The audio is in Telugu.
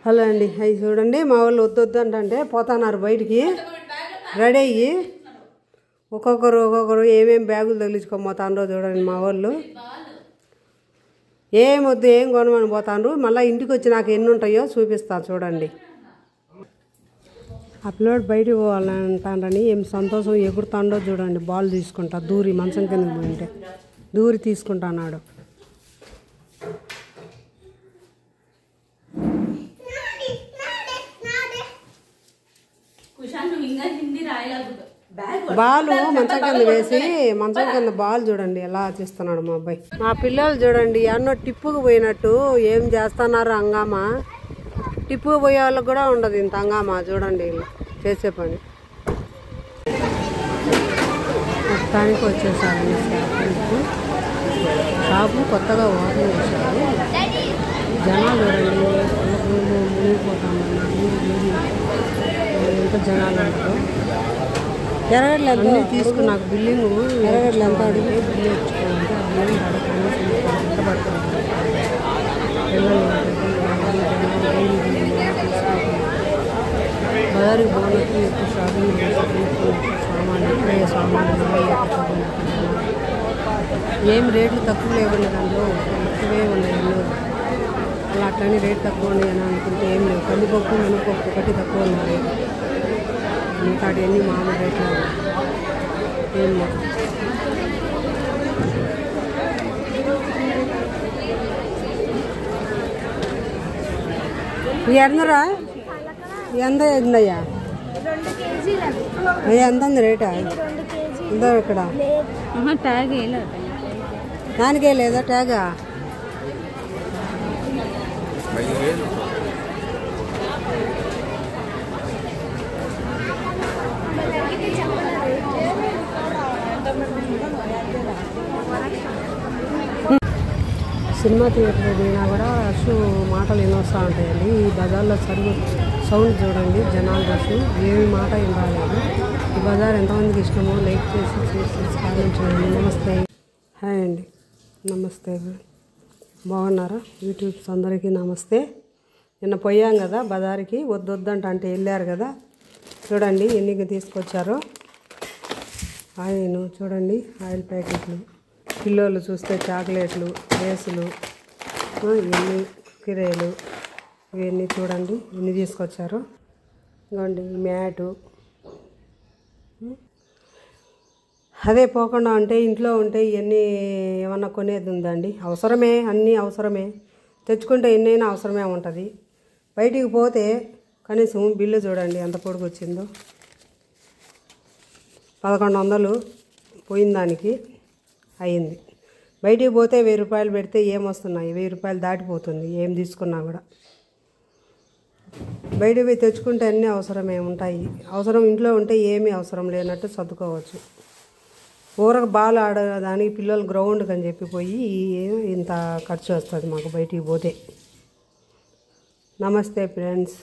హలో అండి, అవి చూడండి మా వాళ్ళు వద్దొద్దు అంటే పోతున్నారు బయటికి రెడీ అయ్యి. ఒక్కొక్కరు ఏమేమి బ్యాగులు తగిలించుకోపోతాండ్రో చూడండి మా వాళ్ళు. ఏం వద్దు ఏం కొనమని పోతాండ్రు. మళ్ళీ ఇంటికి వచ్చి నాకు ఎన్ని ఉంటాయో చూపిస్తాను చూడండి. ఆ పిల్లోడు బయటికి పోవాలంటానని ఏం సంతోషం ఎగురుతాండో చూడండి. బాల్ తీసుకుంటా దూరి మంచం కిందకి పోయింటే దూరి తీసుకుంటాన్నాడు. బాలు మంచం కింద వేసి మంచం కింద బాల్ చూడండి ఎలా చేస్తున్నాడు మా అబ్బాయి. మా పిల్లలు చూడండి ఎన్నో టిప్పుకు పోయినట్టు ఏం చేస్తున్నారు హంగామా. టిప్పుకు పోయే వాళ్ళకి కూడా ఉండదు ఇంత హంగామా చూడండి చేసే పని. మొత్తానికి వచ్చేసారండి షాపు కొత్తగా ఓపెన్ చేశారు. జనాలు చూడండి మునిగిపోతామన్నారు. ఎంత జనాలు అంటారు. ఎరగడ్లు ఎంత తీసుకుని నాకు బిల్లింగ్ ఎరగడ్లు ఎంత అడిగి బిల్లు ఇచ్చుకోవాలంటే ఆ బిల్లింగ్ ఎంత పడుతుంది. పిల్లలు బజారుకి పోయినట్టు ఎక్కువ షాపింగ్ సామాన్లు ఇప్పుడే సామాన్లు ఏం రేట్లు తక్కువ లేవండి. దాంట్లో ఎక్కువే ఉన్నాయి ఎన్నో. అలా అట్లని రేట్ తక్కువ ఉన్నాయి అని అనుకుంటే ఏం లేవు. కందిపప్పు మినపప్పు ఒకటి తక్కువ ఉన్నాయి రేటు. ఇంకా అన్ని మామూలు రేట్లు ఏం లేదు. ఎందరా ఎంత ఎందయ్యా ఎంత ఉంది రేటా? ఉందా ఇక్కడ ట్యాగ్ దానికే లేదా ట్యాగా? సినిమా థియేటర్ పోయినా కూడా రష్ మాటలు వినొస్తూ ఉంటాయండి. ఈ బజార్లో సౌండ్ చూడండి, జనాలు రష్ ఏమి మాట ఏం రాలేదు. ఈ బజార్ ఎంతమందికి ఇష్టమో లైక్ చేసి సాధించండి. నమస్తే, హాయ్ అండి, నమస్తే. బాగున్నారా యూట్యూబ్స్ అందరికీ నమస్తే. నిన్న పోయాం కదా బజార్కి, వద్దొద్దంట అంటే వెళ్ళారు కదా. చూడండి ఎన్నికి తీసుకొచ్చారో. ఆయిల్ చూడండి, ఆయిల్ ప్యాకెట్లు, పిల్లోళ్ళు చూస్తే చాక్లెట్లు, లేసులు, ఇవన్నీ కిరేలు, ఇవన్నీ చూడండి ఎన్ని తీసుకొచ్చారు. ఇవ్వండి మ్యాటు. అదే పోకుండా ఉంటే ఇంట్లో ఉంటే ఇవన్నీ ఏమన్నా కొనేది ఉందండి. అవసరమే, అన్నీ అవసరమే. తెచ్చుకుంటే ఎన్నైనా అవసరమే ఉంటుంది. బయటికి పోతే కనీసం బిల్లు చూడండి ఎంత పొడుగు వచ్చిందో. 1100 పోయిన దానికి అయింది. బయటికి పోతే 1000 రూపాయలు పెడితే ఏమొస్తున్నాయి? 1000 రూపాయలు దాటిపోతుంది ఏం తీసుకున్నా కూడా. బయటికి పోయి తెచ్చుకుంటే అన్నీ అవసరమే ఉంటాయి. అవసరం ఇంట్లో ఉంటే ఏమీ అవసరం లేనట్టు సర్దుకోవచ్చు. ఊరకు బాల్ ఆడడానికి పిల్లలు గ్రౌండ్కి అని చెప్పి పోయి ఇంత ఖర్చు వస్తుంది మాకు బయటికి పోతే. నమస్తే ఫ్రెండ్స్.